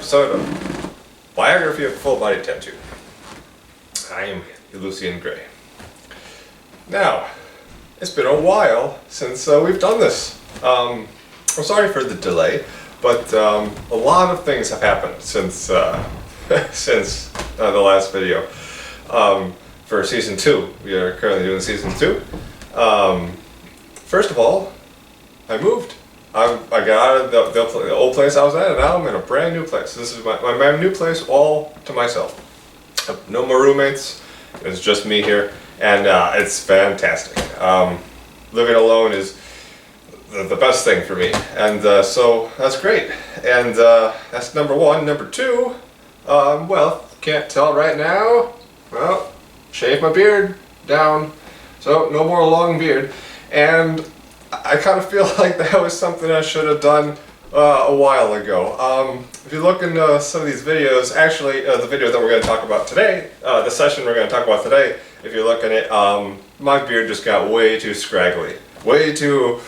episode of Biography of Full Body Tattoo. I am Lucien Gray. Now, it's been a while since we've done this. I'm sorry for the delay, but a lot of things have happened since since the last video. For season 2, we are currently doing season 2. First of all, I moved. I got out of the old place I was at, and now I'm in a brand new place. This is my new place all to myself. No more roommates. It's just me here, and it's fantastic. Living alone is the best thing for me, and so that's great. And that's number one. Number two, well, can't tell right now. Well, shave my beard down, so no more long beard. And I kind of feel like that was something I should have done a while ago. If you look into some of these videos, actually the video that we're going to talk about today, the session we're going to talk about today, if you look at it, my beard just got way too scraggly. Way too,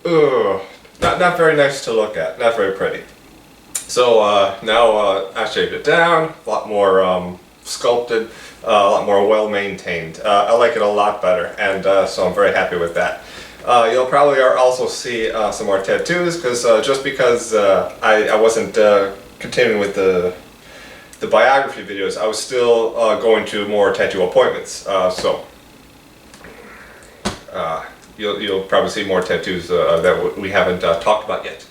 not very nice to look at, not very pretty. So now I shaved it down, a lot more sculpted, a lot more well maintained. I like it a lot better, and so I'm very happy with that. You'll probably also see some more tattoos, because just because I wasn't continuing with the biography videos, I was still going to more tattoo appointments. So you'll probably see more tattoos that we haven't talked about yet.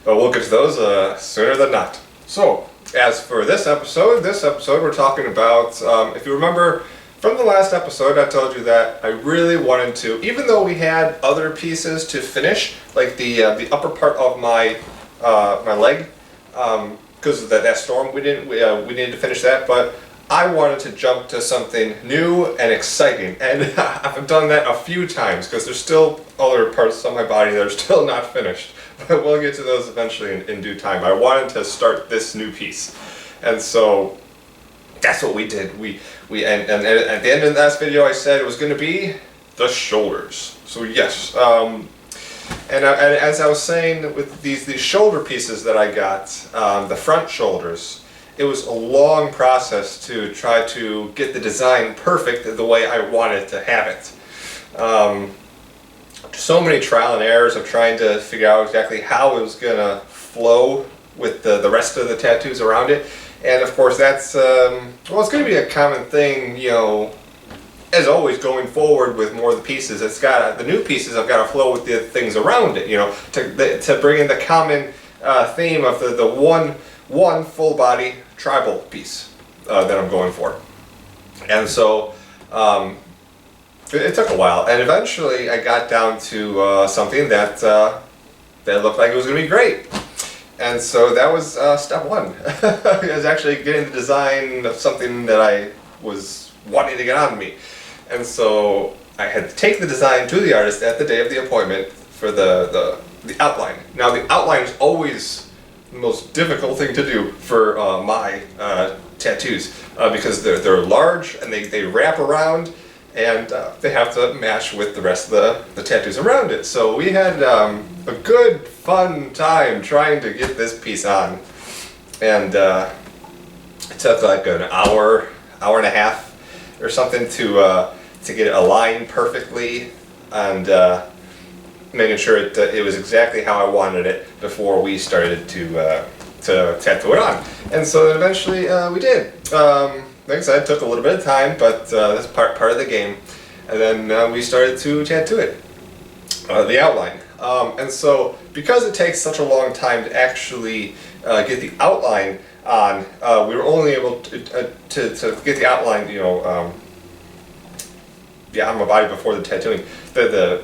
But we'll get to those sooner than not. So as for this episode we're talking about, if you remember, from the last episode, I told you that I really wanted to, even though we had other pieces to finish, like the upper part of my my leg, because of that storm, we needed to finish that. But I wanted to jump to something new and exciting, and I've done that a few times because there's still other parts of my body that are still not finished. But we'll get to those eventually in due time. I wanted to start this new piece, and so that's what we did. And at the end of the last video, I said it was going to be the shoulders. So yes, and as I was saying, with these shoulder pieces that I got, the front shoulders, it was a long process to try to get the design perfect the way I wanted to have it. So many trial and errors of trying to figure out exactly how it was going to flow with the rest of the tattoos around it. And of course that's, well, it's going to be a common thing, you know, as always going forward with more of the pieces. It's got, the new pieces have got to flow with the things around it, you know, to bring in the common theme of the one full body tribal piece that I'm going for. And so it took a while, and eventually I got down to something that looked like it was going to be great. And so that was step one. It was actually getting the design of something that I was wanting to get on me. And so I had to take the design to the artist at the day of the appointment for the outline. Now the outline is always the most difficult thing to do for my tattoos, because they're large and they wrap around, and they have to match with the rest of the tattoos around it. So we had a good, fun time trying to get this piece on, and it took like an hour and a half or something to get it aligned perfectly, and making sure it was exactly how I wanted it before we started to tattoo it on. And so then eventually we did. Like I said, it took a little bit of time, but that's part of the game. And then we started to tattoo it, the outline. And so because it takes such a long time to actually get the outline on, we were only able to get the outline, you know, on my body before the tattooing. The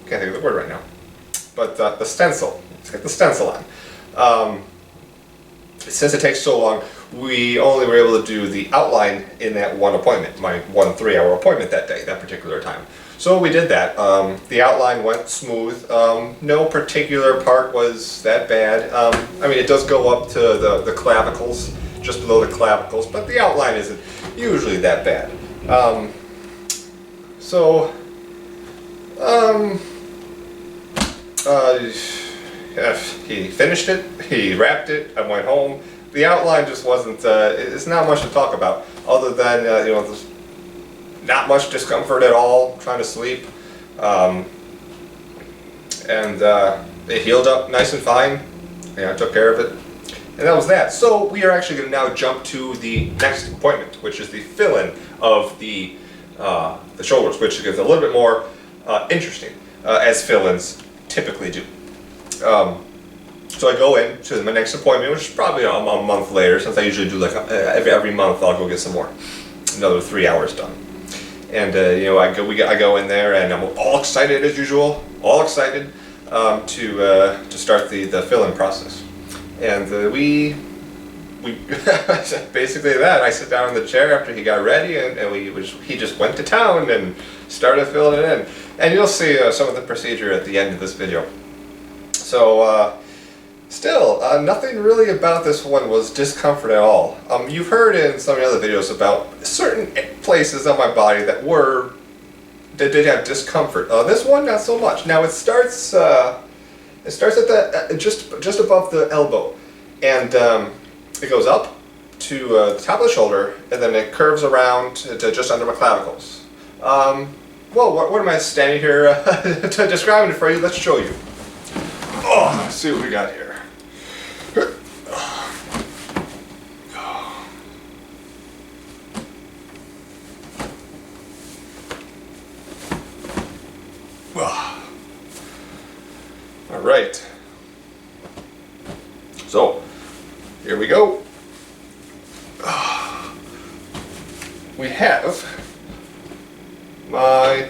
can't think of the word right now, but the stencil. Let's get the stencil on. Since it takes so long, we only were able to do the outline in that one appointment, my 1 3-hour appointment that day, that particular time. So we did that. The outline went smooth. No particular part was that bad. I mean, it does go up to the clavicles, just below the clavicles, but the outline isn't usually that bad. he finished it, he wrapped it, I went home. The outline just wasn't, it's not much to talk about, other than, you know, there's not much discomfort at all, trying to sleep. It healed up nice and fine. I took care of it. And that was that. So we are actually going to now jump to the next appointment, which is the fill-in of the shoulders, which is a little bit more interesting, as fill-ins typically do. So I go in to my next appointment, which is probably a month later, since I usually do like every month I'll go get some more, another 3 hours done. And you know, I go in there and I'm all excited as usual, all excited to start the fill-in process. And we basically that. I sit down in the chair after he got ready, and he just went to town and started filling it in. And you'll see some of the procedure at the end of this video. So still, nothing really about this one was discomfort at all. You've heard in some of the other videos about certain places on my body that did have discomfort. This one, not so much. Now it starts at the just above the elbow, and it goes up to the top of the shoulder, and then it curves around to just under my clavicles. Well, what am I standing here to describing it for you? Let's show you. Oh, let's see what we got here. All right. So, here we go. We have my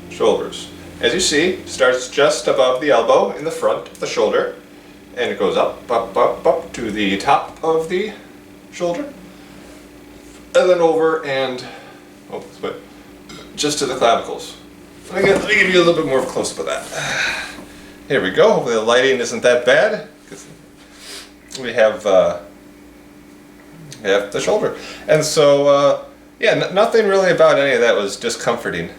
shoulders. As you see, starts just above the elbow in the front of the shoulder, and it goes up to the top of the shoulder, and then over and just to the clavicles. Let me give you a little bit more of a close-up of that. Here we go. Hopefully the lighting isn't that bad. We have the shoulder, and so yeah, nothing really about any of that was discomforting.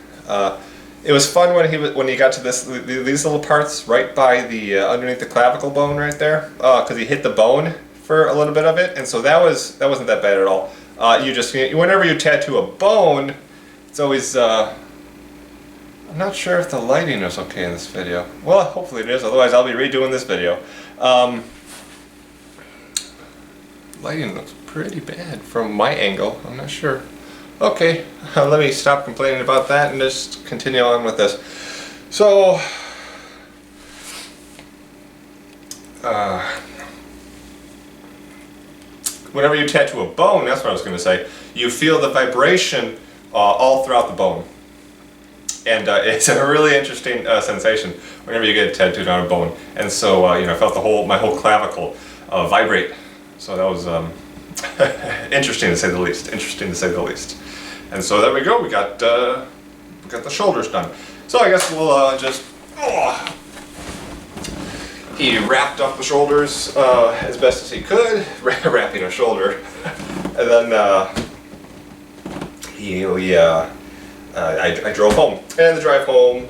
It was fun when he got to these little parts right by the underneath the clavicle bone right there, because he hit the bone for a little bit of it, and so that wasn't that bad at all. Whenever you tattoo a bone, it's always I'm not sure if the lighting is okay in this video. Well, hopefully it is, otherwise I'll be redoing this video. Lighting looks pretty bad from my angle, I'm not sure. Okay, let me stop complaining about that and just continue on with this. So, whenever you tattoo a bone, that's what I was going to say, you feel the vibration all throughout the bone. And it's a really interesting sensation whenever you get tattooed on a bone. And so, you know, I felt my whole clavicle vibrate. So that was interesting to say the least. Interesting to say the least. And so there we go. We got the shoulders done. So I guess we'll just. He wrapped up the shoulders as best as he could, wrapping a shoulder, and then I drove home. And the drive home,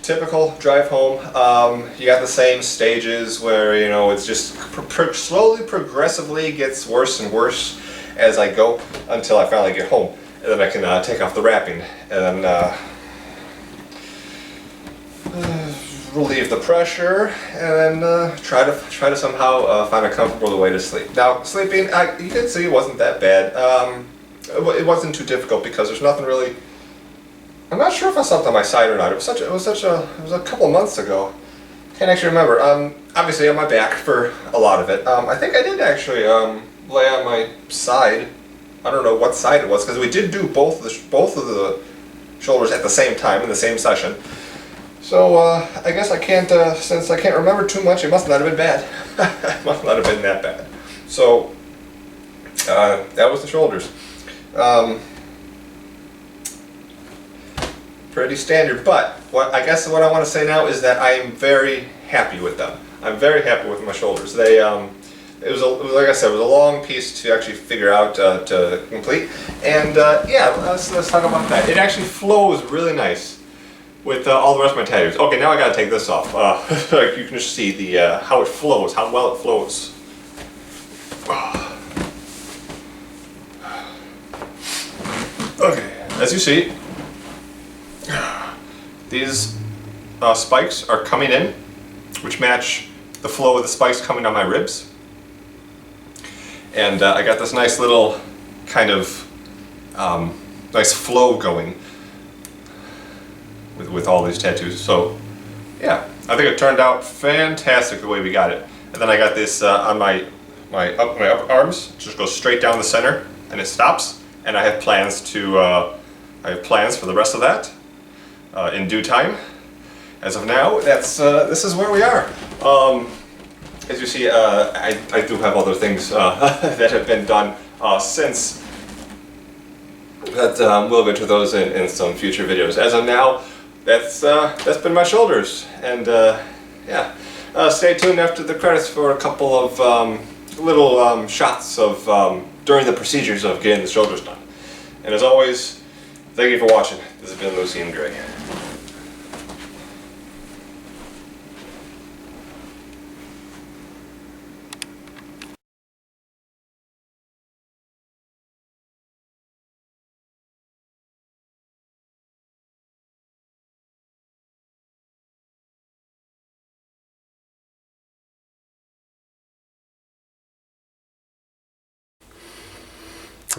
typical drive home. You got the same stages where, you know, it's just slowly, progressively gets worse and worse as I go until I finally get home. And then I can take off the wrapping and then relieve the pressure, and then try to somehow find a comfortable way to sleep. Now, sleeping, you can see it wasn't that bad. It wasn't too difficult because there's nothing really. I'm not sure if I slept on my side or not. It was a couple of months ago. Can't actually remember. Obviously on my back for a lot of it. I think I did actually lay on my side. I don't know what side it was because we did do both of the shoulders at the same time in the same session. So I guess I can't, since I can't remember too much, it must not have been bad. It must not have been that bad. So that was the shoulders. Pretty standard, but I guess what I want to say now is that I am very happy with them. I'm very happy with my shoulders. They like I said, it was a long piece to actually figure out to complete. And yeah, let's talk about that. It actually flows really nice with all the rest of my tattoos. Okay, now I gotta take this off. You can just see the how it flows, how well it flows. Okay, as you see, these spikes are coming in, which match the flow of the spikes coming on my ribs. And I got this nice little kind of nice flow going with all these tattoos. So yeah, I think it turned out fantastic the way we got it. And then I got this on my upper arms. It just goes straight down the center and it stops. And I have plans for the rest of that in due time. As of now, this is where we are. As you see, I do have other things that have been done since, but we'll get to those in some future videos. As of now, that's been my shoulders, and yeah, stay tuned after the credits for a couple of little shots of during the procedures of getting the shoulders done. And as always, thank you for watching. This has been Lucien Gray.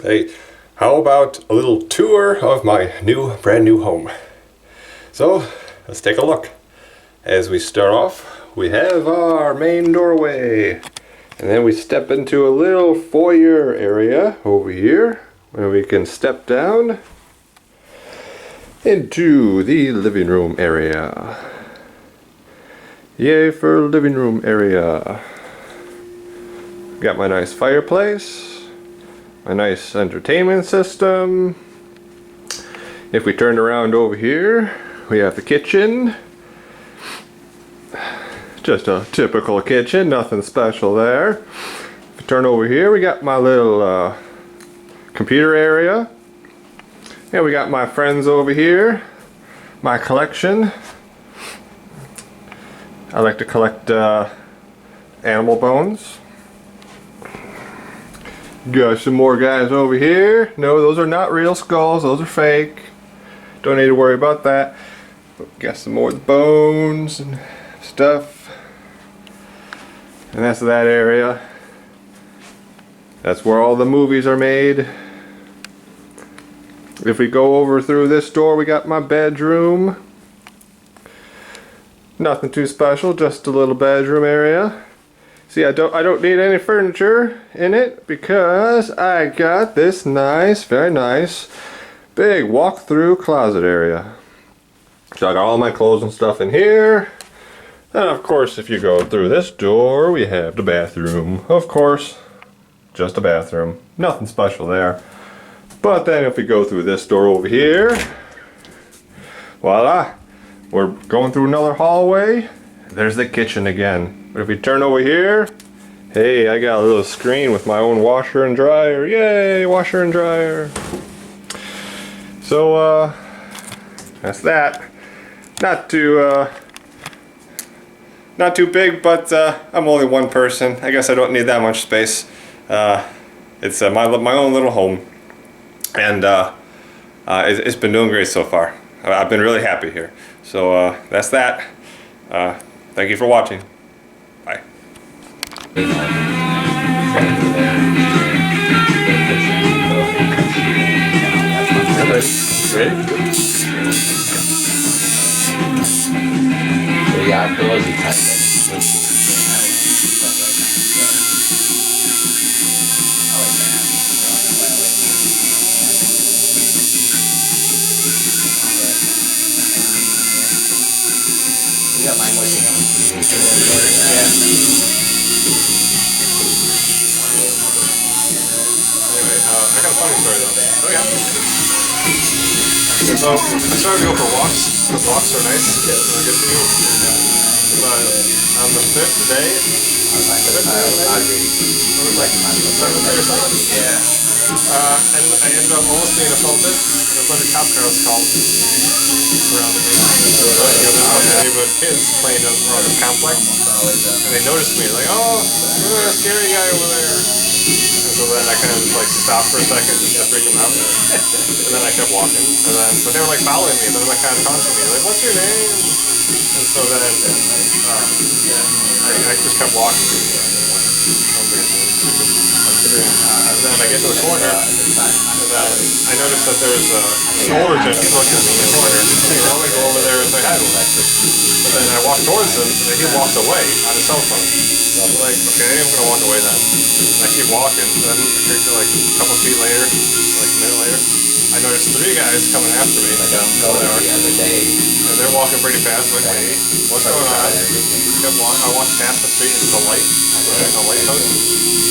Hey, how about a little tour of my brand new home? So, let's take a look. As we start off, we have our main doorway. And then we step into a little foyer area over here, where we can step down into the living room area. Yay for living room area. Got my nice fireplace. A nice entertainment system. If we turn around over here, we have the kitchen. Just a typical kitchen, nothing special there. If we turn over here, we got my little computer area. And we got my friends over here, my collection. I like to collect animal bones. Got some more guys over here. No, those are not real skulls, those are fake. Don't need to worry about that. But got some more bones and stuff. And that's that area. That's where all the movies are made. If we go over through this door, we got my bedroom. Nothing too special, just a little bedroom area. See, I don't need any furniture in it because I got this nice, very nice, big walk-through closet area. So I got all my clothes and stuff in here. And of course, if you go through this door, we have the bathroom. Of course, just a bathroom. Nothing special there. But then if we go through this door over here, voila, we're going through another hallway. There's the kitchen again. But if we turn over here, hey, I got a little screen with my own washer and dryer. Yay, washer and dryer. So, that's that. Not too big, but I'm only one person. I guess I don't need that much space. It's my own little home. And it's been doing great so far. I've been really happy here. So, that's that. Thank you for watching. Bye. Ready? Yeah, close it tight. You got mine watching on Anyway, I got a funny story though. Oh yeah. So I started to go for walks because walks are nice. They're good for you. But on the fifth day, 7th day or something. Yeah. And I ended up almost being assaulted. And a bunch of cop cars called surrounded me. There was a bunch of neighborhood kids playing around this complex, and they noticed me. Like, oh, look at that scary guy over there. And so then I kind of just like stopped for a second just to freak them out. And then I kept walking. But they were like following me. They were like kind of taunting me. Like, what's your name? And so then I just kept walking. And then I get to the corner, and then I noticed that there's an older gentleman looking at me in the corner. So I'm gonna go over there and say hi to him. But then I walked towards him, and then he walked away on his cell phone. So I'm like, okay, I'm gonna walk away then. And I keep walking, and then like a couple feet later, like a minute later, I noticed 3 guys coming after me. Like I'm going the other day. And they're walking pretty fast. Like, hey, what's going on? I walked past the street into the light, a light post.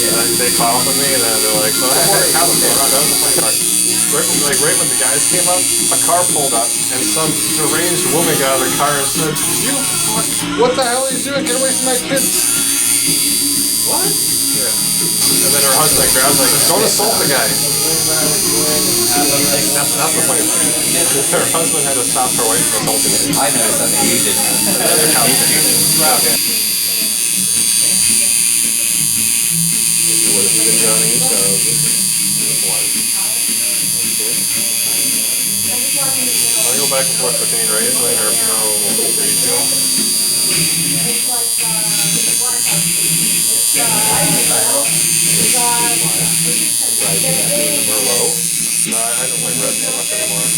And they caught up with me, and then they're like, "So that was the funny part." Right when the guys came up, a car pulled up, and some deranged woman got out of the car and said, "You fuck! What the hell are you doing? Get away from my kids!" What? Yeah. And then her husband grabbed like, "Don't assault the guy." That's the funny part. Her husband had to stop her wife from assaulting him. I know something you didn't. And then the cops came. What have you been drowning in? I go back and forth between Razorline or no Ratio. No, I don't like red so much anymore.